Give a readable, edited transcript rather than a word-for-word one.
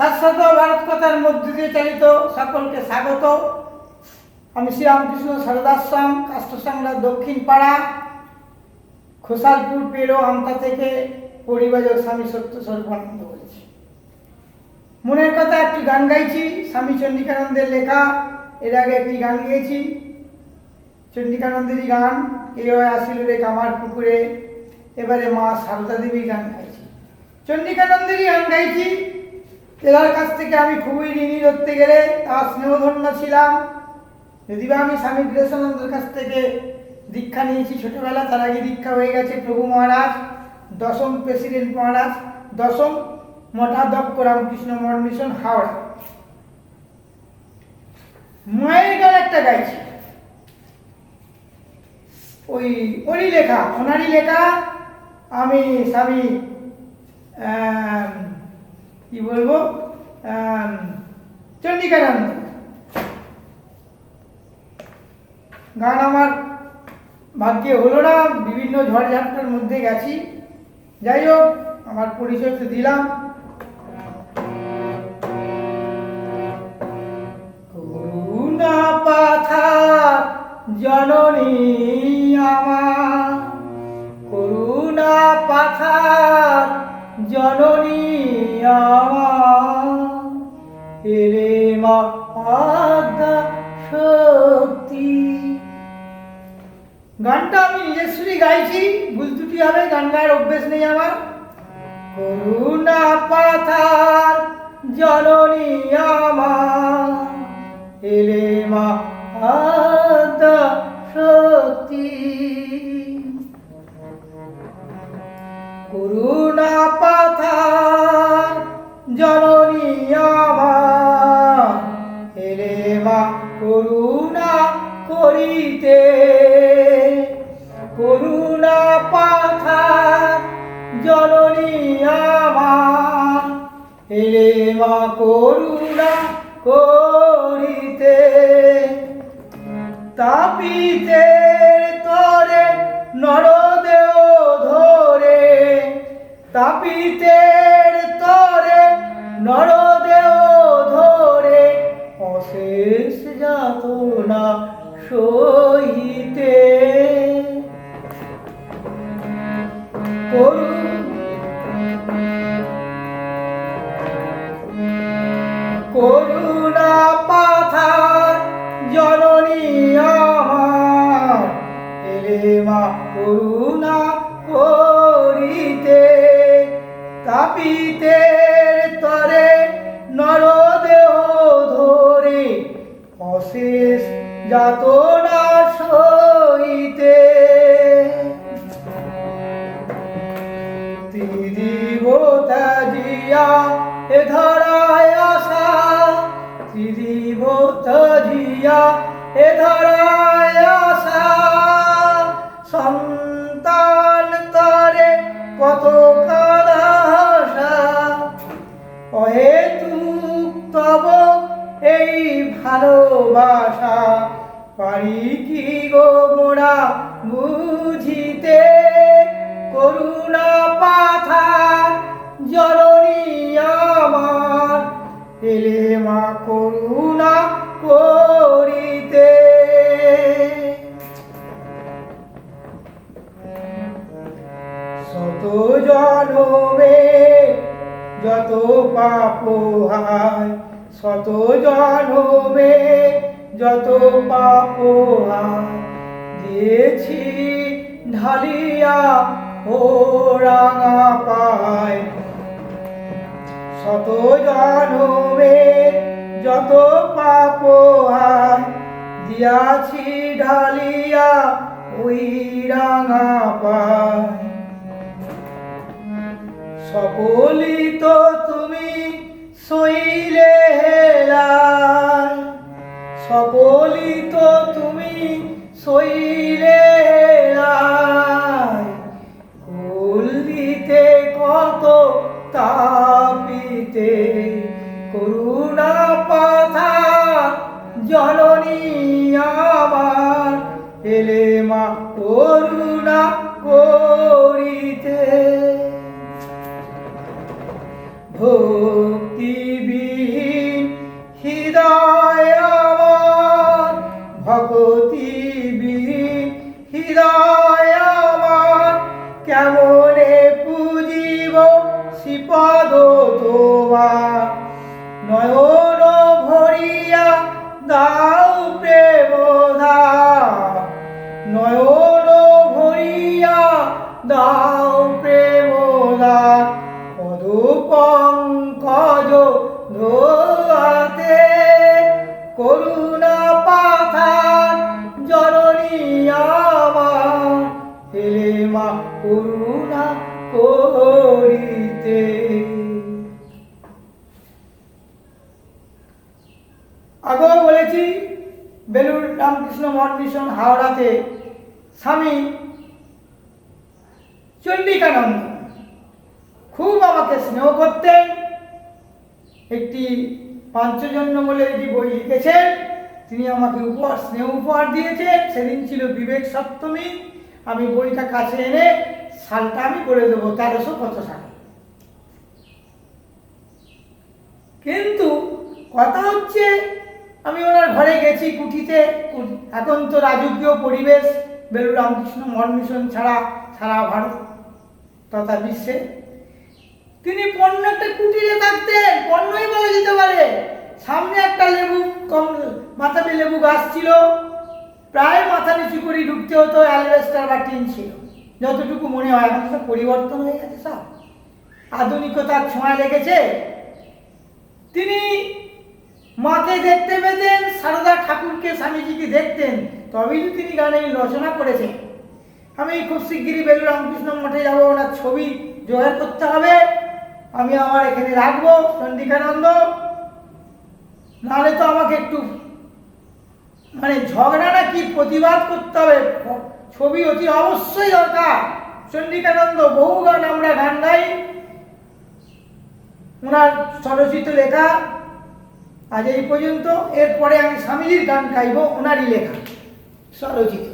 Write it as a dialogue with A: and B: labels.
A: শাশ্বত ভারত কথার মধ্য দিয়ে চালিত সকলকে স্বাগত। আমি শ্রীরামকৃষ্ণ সারদাশ্রম কাষ্টসাংলা দক্ষিণ পাড়া খোসালপুর পেরো আমতা থেকে পরিবাজক স্বামী সত্য স্বরূপানন্দ বলছি। মনের কথা একটি গান গাইছি, স্বামী চন্ডিকানন্দের লেখা। এর আগে একটি গান গেয়েছি, চন্ডিকানন্দেরই গান, এই আসিল রে কামার পুকুরে। এবারে মা সারদা দেবীর গান গাইছি, চন্ডিকানন্দেরই গান গাইছি। এনার কাছ থেকে আমি খুবই ঋণী ধরতে গেলে, তার স্নেহধন্য ছিলাম। যদিও আমি স্বামী বিবেকানন্দের কাছ থেকে দীক্ষা নিয়েছি ছোটবেলা, তার আগে দীক্ষা হয়ে গেছে প্রভু মহারাজ, দশম প্রেসিডেন্ট মহারাজ, দশম মঠাধ্যক্ষ রামকৃষ্ণ মঠ মিশন হাওড়া। মায়ের গান একটা গাইছি, ওরই লেখা, ওনারই লেখা। আমি স্বামী কি বলবো, চন্ডিকানন্দ গান আমার ভাগ্যে হলো না, বিভিন্ন ঝড়ঝাপটার মধ্যে গেছি। যাই হোক, আমার পরিচয় তো দিলাম। করুণা পাথার জননী আমার, করুণা পাথার জননী আমার, এরে মা আদ্যা শক্তি। গানটা আমি নিজস্বরই গাইছি, ভুল ত্রুটি হবে, গান গায়ের অভ্যেস নেই আমার। করুণা পাথার জননী আমার, এলে মা আদ্যা শক্তি। করুণা পাথার জননী আমার, এলে মা করুণা করিতে। করুণা পাথার জননী আমার, এলে মা করুণা করিতে। তাপিতে তরে নরদেহ ধরে, তাপিতে তরে নরদেহ ধরে, অশেষ যাতনা সহিতে। করুণা পাথার জননী আমার, এলে মা করুণা করিতে। তাপিতে তরে নরদেহ ধরে, অশেষ যাতনা সহিতে। ত্রিদেবতা জিয়া এ ধরায় আসা, ত্রিদেবতা জিয়া এ ধরায় আসা, সন্তান তরে কত কালাসা, অহেতুক তব এই ভালোবাসা, পারি কি গো মোরা বুঝিতে। করুণা পাথার জননী আমার, এলে মা করুণা করিতে। শত জনমে যত পাপ হয়, শত জনমে যত পাপ হয়, দিয়েছি ঢালিয়া ও রাঙা পায়। শত জনমে যত পাপ হয়, দিয়াছি ঢালিয়া ওই রাঙা পায়। সকলি তো তুমি সইলে হেলায়, সকলি তো তুমি সইলে হেলায়, কুল দিতে কত তাপিতে। করুণা পাথার জননী আমার, এলে মা করুণা করিতে। ভক্তি দাও প্রেম দান, নয়ন ভরিয়া দাও প্রেম দান, পদ পঙ্কজ ধোয়াতে করুণা পাথান জননী আমার, হেলে মা করুণা করিতে। আগেও বলেছি বেলুড় রামকৃষ্ণ মঠ মিশন হাওড়াতে স্বামী চন্ডিকানন্দ খুব আমাকে স্নেহ করতেন। একটি পাঞ্চজন্য বলে একটি বই লিখেছেন, তিনি আমাকে স্নেহ উপহার দিয়েছেন। সেদিন ছিল বিবেক সপ্তমী। আমি বইটা কাছে এনে সালটা আমি করে দেবো 1300 কত সালে। কিন্তু কথা হচ্ছে আমি ওনার ঘরে গেছি কুঠিতে। এখন তো রাজকীয় পরিবেশ বেলুড় রামকৃষ্ণ মঠ মিশন ছাড়া সারা ভারত তথা বিশ্বে। তিনি পণ্য একটা কুটিরে থাকতেন, পণ্যই বলা যেতে পারে। সামনে একটা লেবু মাথাপি লেবু গাছ ছিল, প্রায় মাথা নিচু করে ঢুকতে হতো। অ্যালবেস্টার বা টিন ছিল যতটুকু মনে হয়। এখন সব পরিবর্তন হয়ে গেছে, সব আধুনিকতার ছোঁয়া লেগেছে। তিনি মাকে দেখতে পেতেন, সারদা ঠাকুরকে স্বামীজিকে দেখতেন, তবেই তিনি গানের রচনা করেছেন। আমি খুব শিগগিরই বেলুড় রামকৃষ্ণ মঠে যাবো, ওনার ছবি জোগাড় করতে হবে। আমি আমার এখানে রাখবো চন্ডিকানন্দ, নাহলে তো আমাকে একটু ঝগড়া না কি প্রতিবাদ করতে হবে। ছবি অতি অবশ্যই দরকার। চন্ডিকানন্দ বহু গান আমরা গান গাই, ওনার স্বরচিত লেখা। আজ এই পর্যন্ত। এরপরে আমি স্বামীজির গান গাইব, ওনারই লেখা স্বরচিত।